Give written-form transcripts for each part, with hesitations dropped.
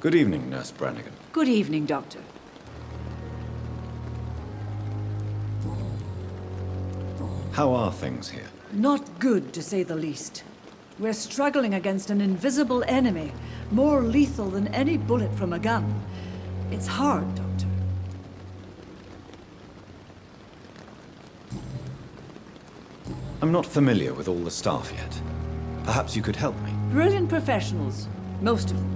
Good evening, Nurse Brannigan. Good evening, Doctor. How are things here? Not good, to say the least. We're struggling against an invisible enemy, more lethal than any bullet from a gun. It's hard, Doctor. I'm not familiar with all the staff yet. Perhaps you could help me. Brilliant professionals, most of them.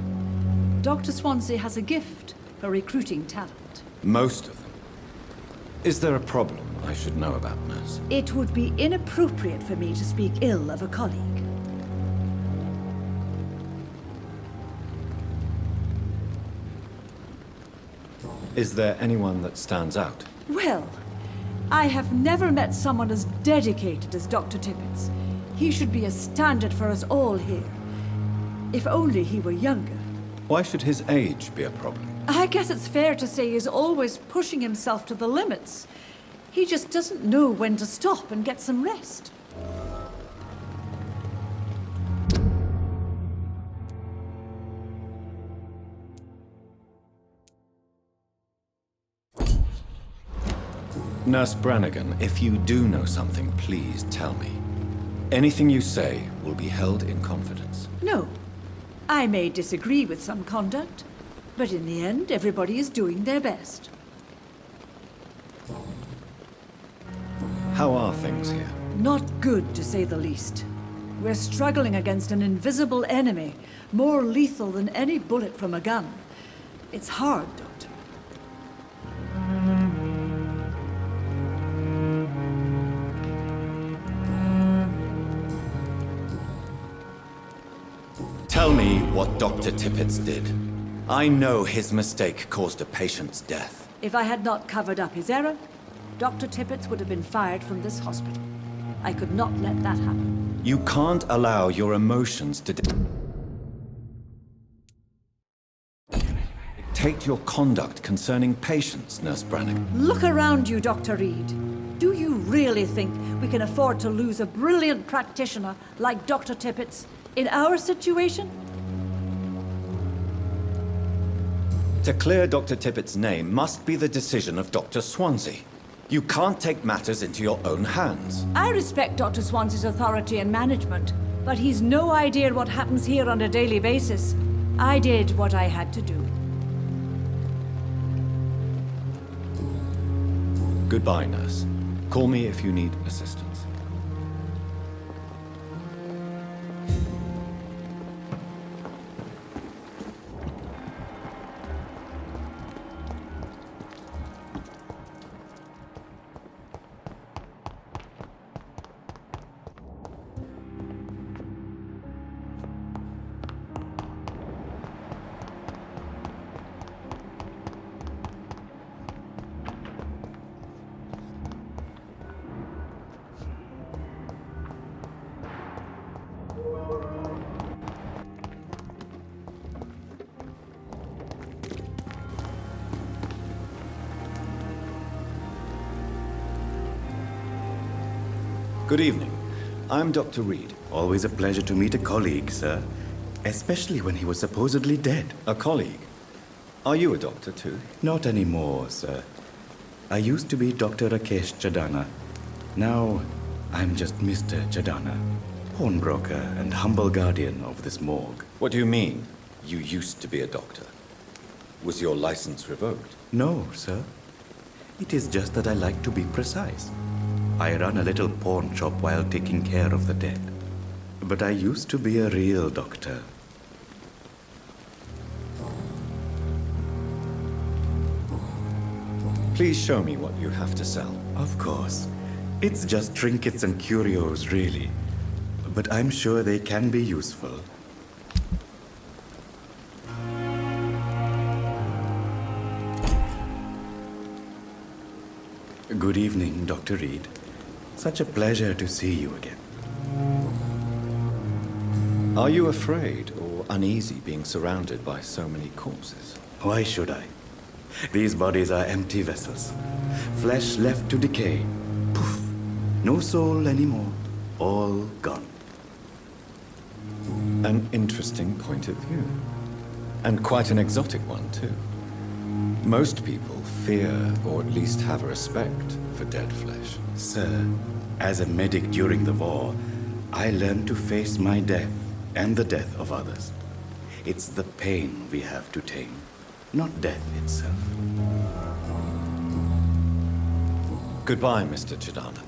Dr. Swansea has a gift for recruiting talent. Most of them. Is there a problem I should know about, Nurse? It would be inappropriate for me to speak ill of a colleague. Is there anyone that stands out? Well, I have never met someone as dedicated as Dr. Tippett. He should be a standard for us all here. If only he were younger. Why should his age be a problem? I guess it's fair to say he's always pushing himself to the limits. He just doesn't know when to stop and get some rest. Nurse Brannigan, if you do know something, please tell me. Anything you say will be held in confidence. No. I may disagree with some conduct, but in the end, everybody is doing their best. How are things here? Not good, to say the least. We're struggling against an invisible enemy, more lethal than any bullet from a gun. It's hard, Doctor. Tell me what Dr. Tippett did. I know his mistake caused a patient's death. If I had not covered up his error, Dr. Tippett would have been fired from this hospital. I could not let that happen. You can't allow your emotions to dictate your conduct concerning patients, Nurse Brannigan. Look around you, Dr. Reid. Do you really think we can afford to lose a brilliant practitioner like Dr. Tippett in our situation? To clear Dr. Tippett's name must be the decision of Dr. Swansea. You can't take matters into your own hands. I respect Dr. Swansea's authority and management, but he's no idea what happens here on a daily basis. I did what I had to do. Goodbye, nurse. Call me if you need assistance. Good evening. I'm Dr. Reid. Always a pleasure to meet a colleague, sir. Especially when he was supposedly dead. A colleague? Are you a doctor too? Not anymore, sir. I used to be Dr. Rakesh Chadana. Now, I'm just Mr. Chadana, pawnbroker and humble guardian of this morgue. What do you mean, you used to be a doctor? Was your license revoked? No, sir. It is just that I like to be precise. I run a little pawn shop while taking care of the dead. But I used to be a real doctor. Please show me what you have to sell. Of course. It's just trinkets and curios, really. But I'm sure they can be useful. Good evening, Dr. Reid. Such a pleasure to see you again. Are you afraid or uneasy being surrounded by so many corpses? Why should I? These bodies are empty vessels. Flesh left to decay. Poof. No soul anymore. All gone. An interesting point of view. And quite an exotic one, too. Most people fear, or at least have respect, for dead flesh. Sir, as a medic during the war, I learned to face my death and the death of others. It's the pain we have to tame, not death itself. Goodbye, Mr. Chidana.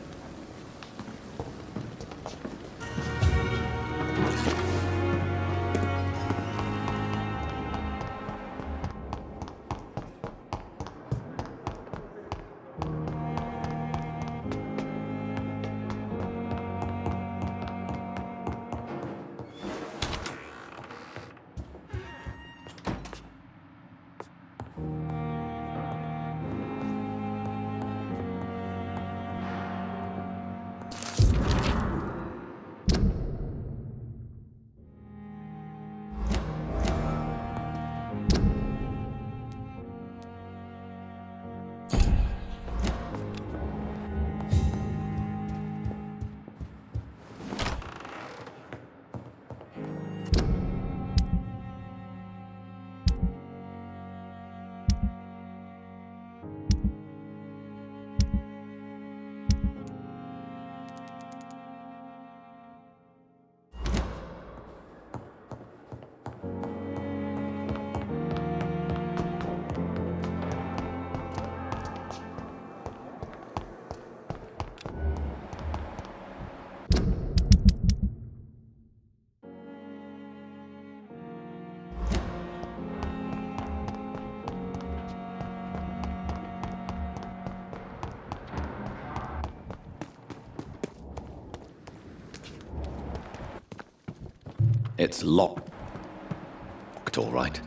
It's locked, all right.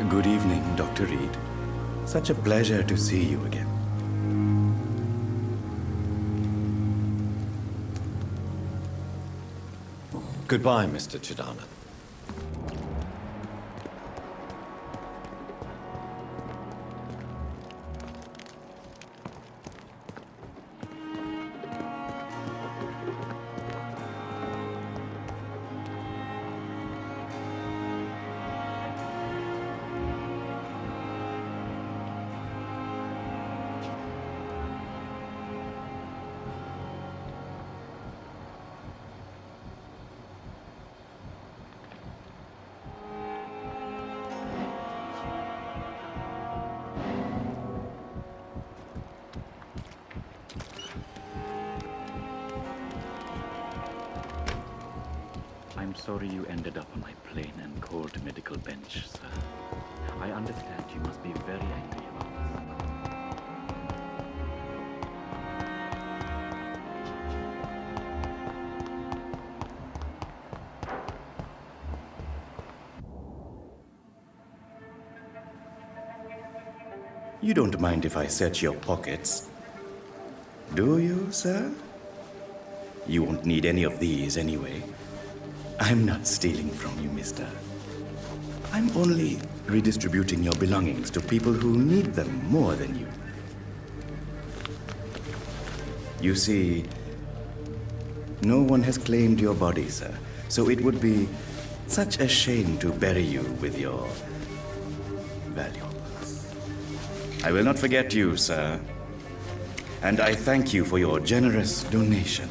Good evening, Dr. Reid. Such a pleasure to see you again. Goodbye, Mr. Chidana. I'm sorry you ended up on my plain and cold medical bench, sir. I understand you must be very angry about this. You don't mind if I search your pockets, do you, sir? You won't need any of these anyway. I'm not stealing from you, mister. I'm only redistributing your belongings to people who need them more than you. You see, no one has claimed your body, sir, so it would be such a shame to bury you with your valuables. I will not forget you, sir, and I thank you for your generous donation.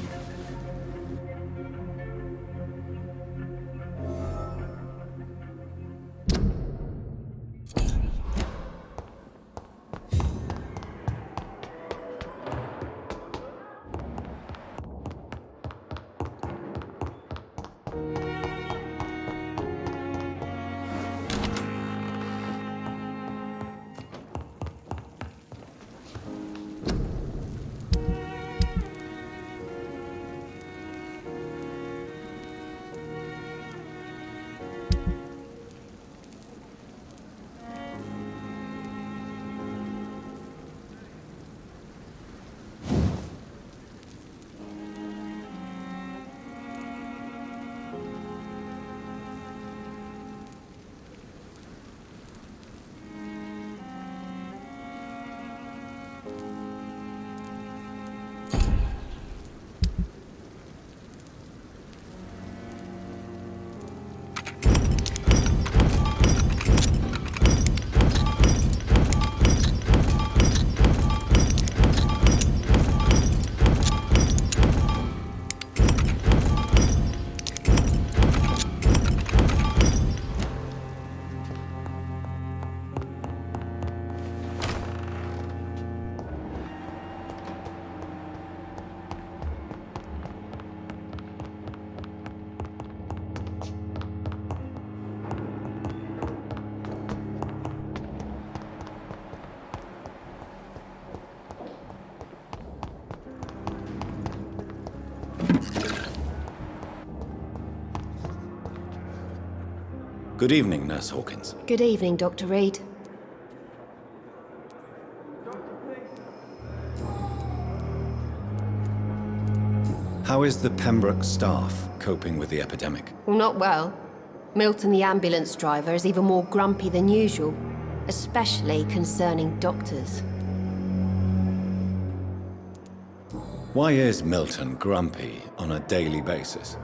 Good evening, Nurse Hawkins. Good evening, Dr. Reid. How is the Pembroke staff coping with the epidemic? Well, not well. Milton, the ambulance driver, is even more grumpy than usual, especially concerning doctors. Why is Milton grumpy on a daily basis?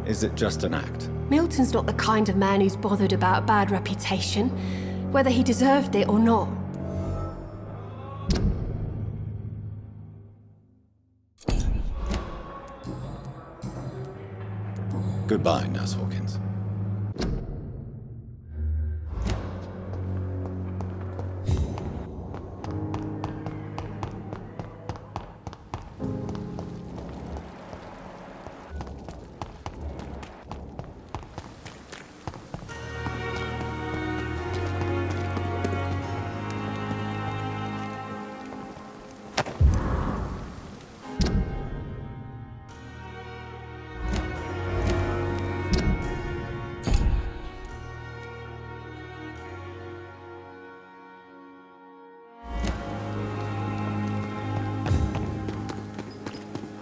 Is it just an act? Milton's not the kind of man who's bothered about a bad reputation, whether he deserved it or not. Goodbye, Nurse Hawkins.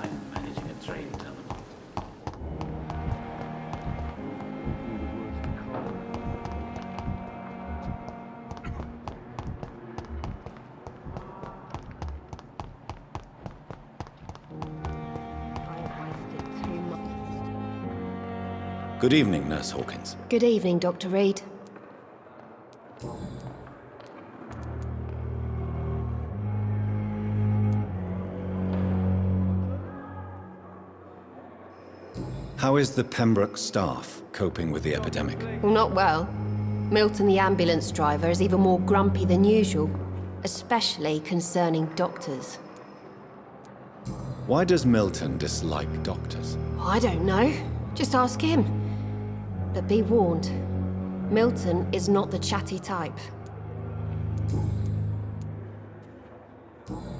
I'm managing a train terminal. Good evening, Nurse Hawkins. Good evening, Dr. Reid. How is the Pembroke staff coping with the epidemic? Well, not well. Milton, the ambulance driver, is even more grumpy than usual, especially concerning doctors. Why does Milton dislike doctors? I don't know. Just ask him. But be warned, Milton is not the chatty type.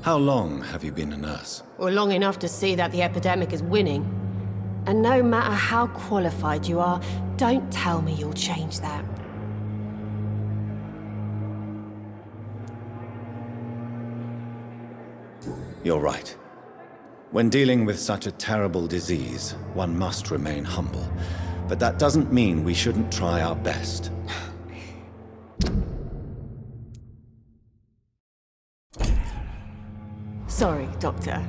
How long have you been a nurse? Well, long enough to see that the epidemic is winning. And no matter how qualified you are, don't tell me you'll change that. You're right. When dealing with such a terrible disease, one must remain humble. But that doesn't mean we shouldn't try our best. Sorry, Doctor.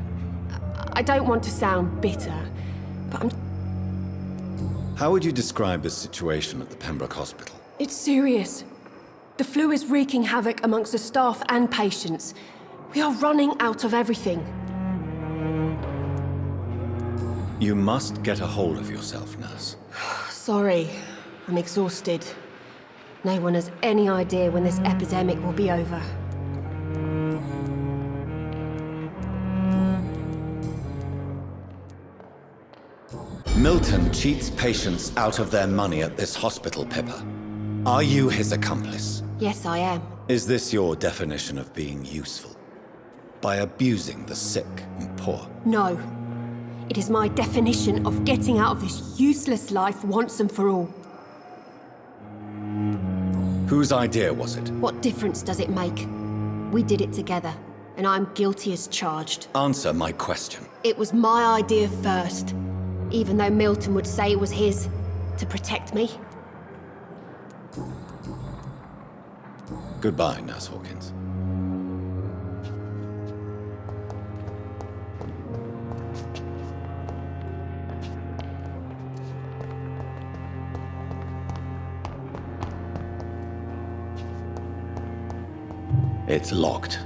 I don't want to sound bitter, but How would you describe the situation at the Pembroke Hospital? it's serious. The flu is wreaking havoc amongst the staff and patients. We are running out of everything. You must get a hold of yourself, nurse. Sorry, I'm exhausted. No one has any idea when this epidemic will be over. Milton cheats patients out of their money at this hospital, Pippa. Are you his accomplice? Yes, I am. Is this your definition of being useful? By abusing the sick and poor? No. It is my definition of getting out of this useless life once and for all. Whose idea was it? What difference does it make? We did it together, and I'm guilty as charged. Answer my question. It was my idea first, even though Milton would say it was his, to protect me. Goodbye, Nurse Hawkins. It's locked.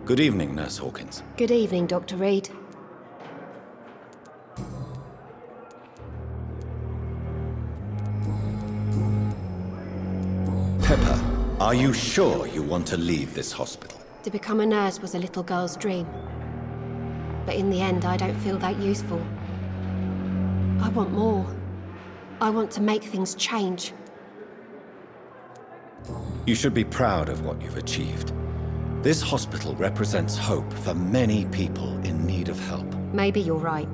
Good evening, Nurse Hawkins. Good evening, Dr. Reid. Pepper, are you sure you want to leave this hospital? To become a nurse was a little girl's dream. But in the end, I don't feel that useful. I want more. I want to make things change. You should be proud of what you've achieved. This hospital represents hope for many people in need of help. Maybe you're right.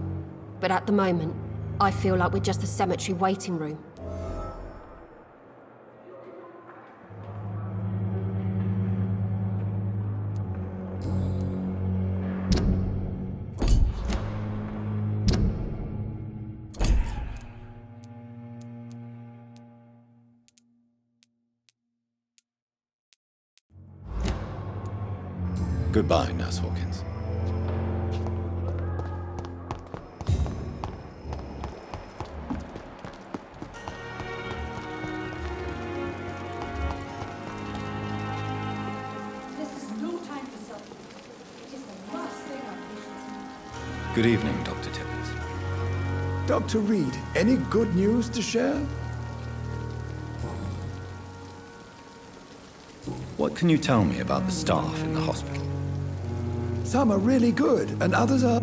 But at the moment, I feel like we're just a cemetery waiting room. Goodbye, Nurse Hawkins. This is no time for self. It is the last thing our patients need. Good evening, Dr. Tippett. Dr. Reid, any good news to share? What can you tell me about the staff in the hospital? Some are really good, and others are...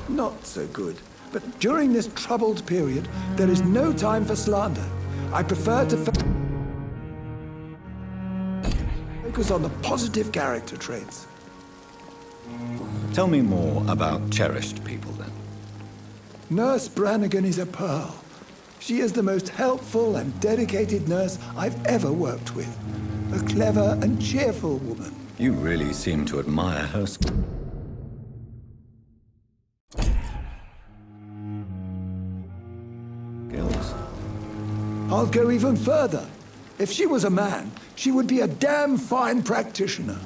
not so good. But during this troubled period, there is no time for slander. I prefer to focus on the positive character traits. Tell me more about cherished people, then. Nurse Brannigan is a pearl. She is the most helpful and dedicated nurse I've ever worked with. A clever and cheerful woman. You really seem to admire her skills. I'll go even further. If she was a man, she would be a damn fine practitioner.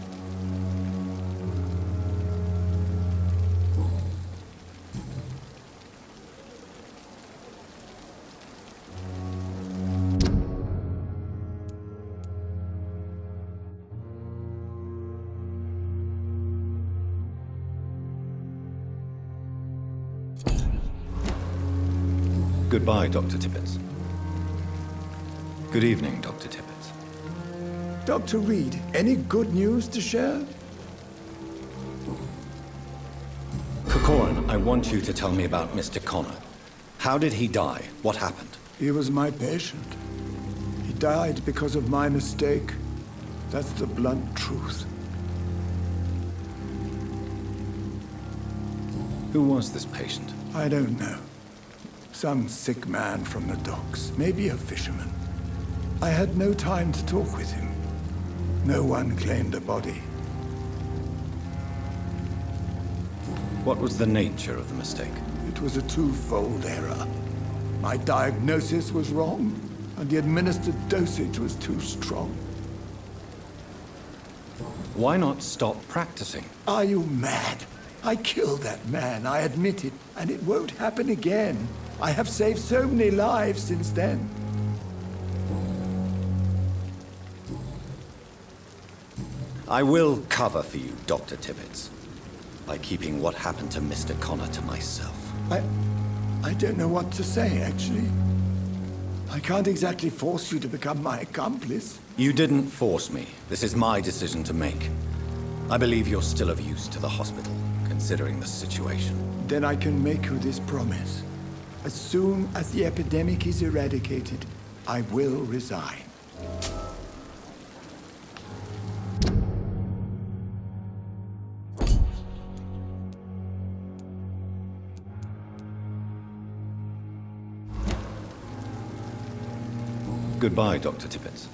Goodbye, Dr. Tippett. Good evening, Dr. Tippett. Dr. Reid, any good news to share? Corcoran, I want you to tell me about Mr. Connor. How did he die? What happened? He was my patient. He died because of my mistake. That's the blunt truth. Who was this patient? I don't know. Some sick man from the docks, maybe a fisherman. I had no time to talk with him. No one claimed a body. What was the nature of the mistake? It was a twofold error. My diagnosis was wrong, and the administered dosage was too strong. Why not stop practicing? Are you mad? I killed that man, I admit it, and it won't happen again. I have saved so many lives since then. I will cover for you, Dr. Tippett, by keeping what happened to Mr. Connor to myself. I don't know what to say, actually. I can't exactly force you to become my accomplice. You didn't force me. This is my decision to make. I believe you're still of use to the hospital, considering the situation. Then I can make you this promise. As soon as the epidemic is eradicated, I will resign. Goodbye, Dr. Tippett.